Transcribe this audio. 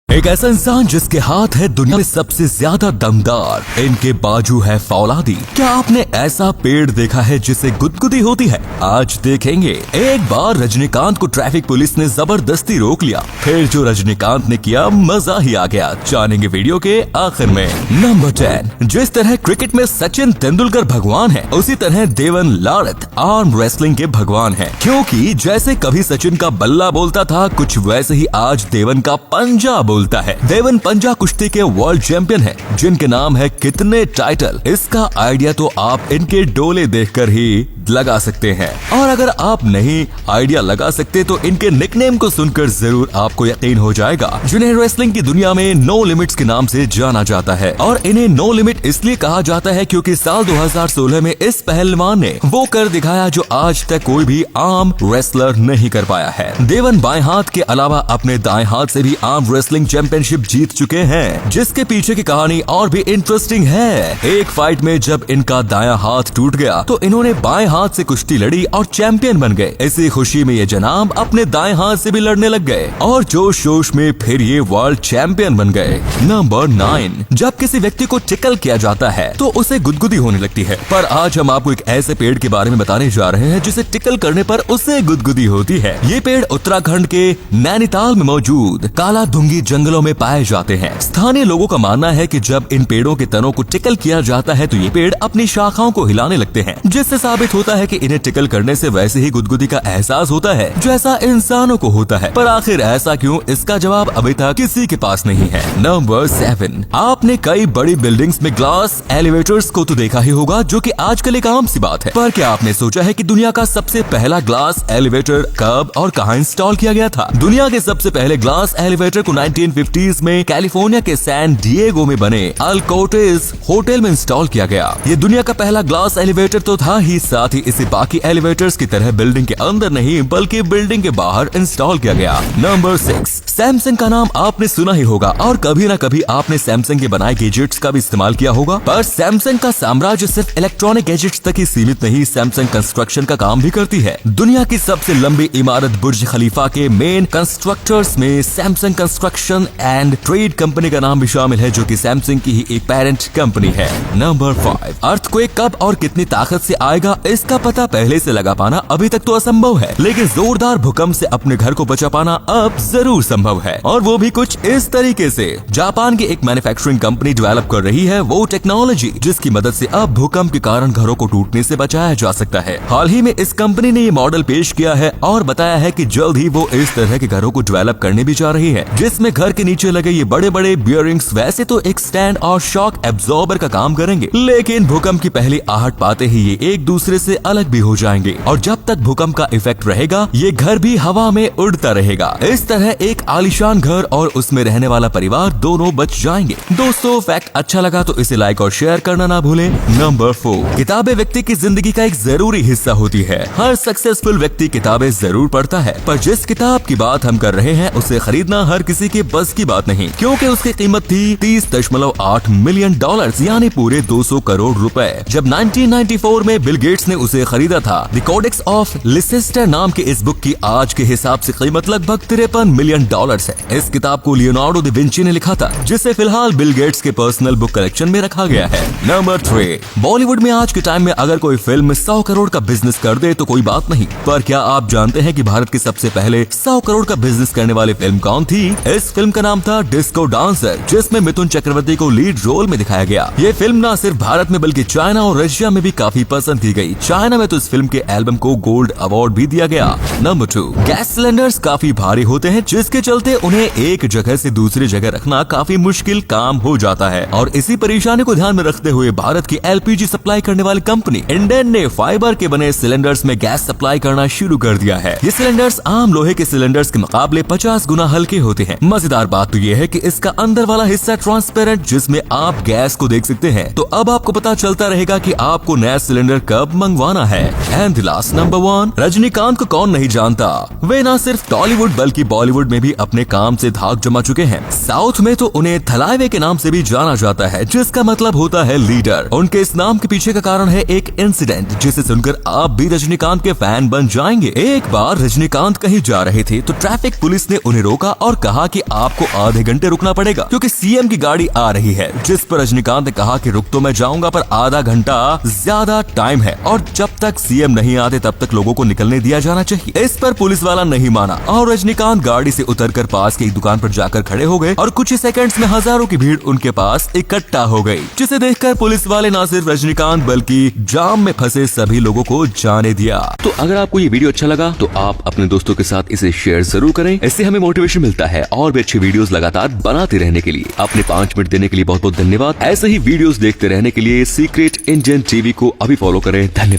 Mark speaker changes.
Speaker 1: एक ऐसा इंसान जिसके हाथ है दुनिया में सबसे ज्यादा दमदार, इनके बाजू है फौलादी। क्या आपने ऐसा पेड़ देखा है जिसे गुदगुदी होती है? आज देखेंगे। एक बार रजनीकांत को ट्रैफिक पुलिस ने जबरदस्ती रोक लिया, फिर जो रजनीकांत ने किया मजा ही आ गया। जानेंगे वीडियो के आखिर में। नंबर 10। जिस तरह क्रिकेट में सचिन तेंदुलकर भगवान है, उसी तरह देवन लारत आर्म रेसलिंग के भगवान है। क्योंकि जैसे कभी सचिन का बल्ला बोलता था, कुछ वैसे ही आज देवन का पंजा बोलता है। देवन पंजा कुश्ती के वर्ल्ड चैंपियन है, जिनके नाम है कितने टाइटल, इसका आइडिया तो आप इनके डोले देखकर ही लगा सकते हैं। और अगर आप नहीं आइडिया लगा सकते तो इनके निकनेम को सुनकर जरूर आपको यकीन हो जाएगा, जिन्हें रेसलिंग की दुनिया में नो लिमिट्स के नाम से जाना जाता है। और इन्हें नो लिमिट इसलिए कहा जाता है क्योंकि साल 2016 में इस पहलवान ने वो कर दिखाया जो आज तक कोई भी आम रेसलर नहीं कर पाया है। देवन बाएं हाथ के अलावा अपने दाएं हाथ से भी आर्म रेसलिंग चैंपियनशिप जीत चुके हैं, जिसके पीछे की कहानी और भी इंटरेस्टिंग है। एक फाइट में जब इनका दायां हाथ टूट गया तो इन्होंने बाएं हाथ से कुश्ती लड़ी और चैंपियन बन गए। इसी खुशी में ये जनाब अपने दाएं हाथ से भी लड़ने लग गए और जोश जोश में फिर ये वर्ल्ड चैंपियन बन गए। नंबर 9। जब किसी व्यक्ति को टिकल किया जाता है तो उसे गुदगुदी होने लगती है, पर आज हम आपको एक ऐसे पेड़ के बारे में बताने जा रहे हैं जिसे टिकल करने पर उसे गुदगुदी होती है। ये पेड़ उत्तराखंड के नैनीताल में मौजूद काला धुंगी जंगलों में पाए जाते हैं। स्थानीय लोगों का मानना है कि जब इन पेड़ों के तनों को टिकल किया जाता है तो ये पेड़ अपनी शाखाओं को हिलाने लगते हैं, जिससे साबित होता है कि इन्हें टिकल करने से वैसे ही गुदगुदी का एहसास होता है जैसा इंसानों को होता है। पर आखिर ऐसा क्यों, इसका जवाब अभी तक किसी के पास नहीं है। नंबर 7। आपने कई बड़ी बिल्डिंग्स में ग्लास एलिवेटर्स को तो देखा ही होगा, जो कि आजकल एक आम सी बात है। पर क्या आपने सोचा है कि दुनिया का सबसे पहला ग्लास एलिवेटर कब और कहां इंस्टॉल किया गया था? दुनिया के सबसे पहले ग्लास एलिवेटर को 1950s में कैलिफोर्निया के सैन डिएगो में बने अल्कोटेज होटल में इंस्टॉल किया गया। ये दुनिया का पहला ग्लास एलिवेटर तो था ही, साथ ही इसे बाकी एलिवेटर्स की तरह बिल्डिंग के अंदर नहीं बल्कि बिल्डिंग के बाहर इंस्टॉल किया गया। नंबर 6। सैमसंग का नाम आपने सुना ही होगा और कभी न कभी आपने सैमसंग के बनाए गैजेट्स का भी इस्तेमाल किया होगा। पर सैमसंग का साम्राज्य सिर्फ इलेक्ट्रॉनिक गैजेट्स तक ही सीमित नहीं, सैमसंग कंस्ट्रक्शन का काम भी करती है। दुनिया की सबसे लंबी इमारत बुर्ज खलीफा के मेन कंस्ट्रक्टर्स में Samsung construction and trade company का नाम भी शामिल है, जो कि सैमसंग की ही एक पेरेंट कंपनी है। नंबर 5। अर्थक्वेक कब और कितनी ताकत से आएगा, इसका पता पहले से लगा पाना अभी तक तो असंभव है, लेकिन जोरदार भूकंप से अपने घर को बचा पाना अब जरूर संभव है। और वो भी कुछ इस तरीके से। जापान की एक मैन्युफैक्चरिंग कंपनी डेवलप कर रही है वो टेक्नोलॉजी जिसकी मदद से अब भूकंप के कारण घरों को टूटने से बचाया जा सकता है। हाल ही में इस कंपनी ने ये मॉडल पेश किया है और बताया है कि जल्द ही वो इस तरह के घरों को डेवलप करने भी जा रही है, जिसमें घर के नीचे लगे ये बड़े बड़े बियरिंग्स वैसे तो एक स्टैंड और शॉक एब्जॉर्बर का काम करेंगे, लेकिन भूकंप की पहली आहट पाते ही ये एक दूसरे से अलग भी हो जाएंगे और जब तक भूकंप का इफेक्ट रहेगा ये घर भी हवा में उड़ता रहेगा। इस तरह एक आलीशान घर और उसमें रहने वाला परिवार दोनों बच जाएंगे। दोस्तों, फैक्ट अच्छा लगा तो इसे लाइक और शेयर करना ना भूलें। नंबर 4। किताबें व्यक्ति की जिंदगी का एक जरूरी हिस्सा होती है। हर सक्सेसफुल व्यक्ति किताबें जरूर पढ़ता है, पर जिस किताब की बात हम कर रहे हैं उसे खरीदना हर किसी के बस की बात नहीं, क्योंकि उसकी कीमत थी $30.8 मिलियन, यानी पूरे 200 करोड़ रुपए। जब 1994 में बिल गेट्स ने उसे खरीदा था। द कोडेक्स ऑफ लिसेस्टर नाम की इस बुक की आज के हिसाब से कीमत लगभग $53 मिलियन है। इस किताब को लियोनार्डो दा विंची ने लिखा था, जिसे फिलहाल बिल गेट्स के पर्सनल बुक कलेक्शन में रखा गया है। नंबर 3। बॉलीवुड में आज के टाइम में अगर कोई फिल्म 100 करोड़ का बिजनेस कर दे तो कोई बात नहीं, पर क्या आप जानते हैं कि भारत की सबसे पहले 100 करोड़ का बिजनेस करने वाली फिल्म कौन थी? इस फिल्म का नाम था डिस्को डांसर, जिसमें मिथुन चक्रवर्ती को लीड रोल में दिखाया गया। ये फिल्म न सिर्फ भारत में बल्कि चाइना और रशिया में भी काफी पसंद की गई। चाइना में तो इस फिल्म के एल्बम को गोल्ड अवार्ड भी दिया गया। नंबर 2। गैस सिलेंडर्स काफी भारी होते हैं, जिसके चलते उन्हें एक जगह से दूसरी जगह रखना काफी मुश्किल काम हो जाता है और इसी परेशानी को ध्यान में रखते हुए भारत की एलपीजी सप्लाई करने वाली कंपनी इंडेन ने फाइबर के बने सिलेंडर्स में गैस सप्लाई करना शुरू कर दिया है। ये सिलेंडर्स आम लोहे के सिलेंडर्स के मुकाबले 50 गुना हल्के होते हैं। मजेदार बात तो ये है कि इसका अंदर वाला हिस्सा ट्रांसपेरेंट, जिसमें आप गैस को देख सकते हैं। तो अब आपको पता चलता रहेगा कि आपको नया सिलेंडर कब मंगवाना तेलंगाना है। And the last number 1, Rajinikanth को कौन नहीं जानता। वे न सिर्फ टॉलीवुड बल्कि बॉलीवुड में भी अपने काम से धाक जमा चुके हैं। साउथ में तो उन्हें थलाइवे के नाम से भी जाना जाता है, जिसका मतलब होता है लीडर। उनके इस नाम के पीछे का कारण है एक इंसिडेंट, जिसे सुनकर आप भी रजनीकांत के फैन बन जाएंगे। एक बार रजनीकांत कहीं जा रहे थे तो ट्रैफिक पुलिस ने उन्हें रोका और कहा कि आपको आधे घंटे रुकना पड़ेगा क्योंकि सीएम की गाड़ी आ रही है। जिस पर रजनीकांत ने कहा कि रुक तो मैं जाऊंगा पर आधा घंटा ज्यादा टाइम है और जब तक सीएम नहीं आते तब तक लोगों को निकलने दिया जाना चाहिए। इस पर पुलिस वाला नहीं माना और रजनीकांत गाड़ी से उतरकर पास की एक दुकान पर जाकर खड़े हो गए और कुछ ही सेकंड्स में हजारों की भीड़ उनके पास इकट्ठा हो गई, जिसे देखकर पुलिस वाले न सिर्फ रजनीकांत बल्कि जाम में फंसे सभी लोगों को जाने दिया।
Speaker 2: तो अगर आपको ये वीडियो अच्छा लगा तो आप अपने दोस्तों के साथ इसे शेयर जरूर करें। इससे हमें मोटिवेशन मिलता है और भी अच्छी वीडियोस लगातार बनाते रहने के लिए। अपने 5 मिनट देने के लिए बहुत बहुत धन्यवाद। ऐसे ही वीडियोस देखते रहने के लिए सीक्रेट इंडियन टीवी को अभी फॉलो करें। धन्यवाद।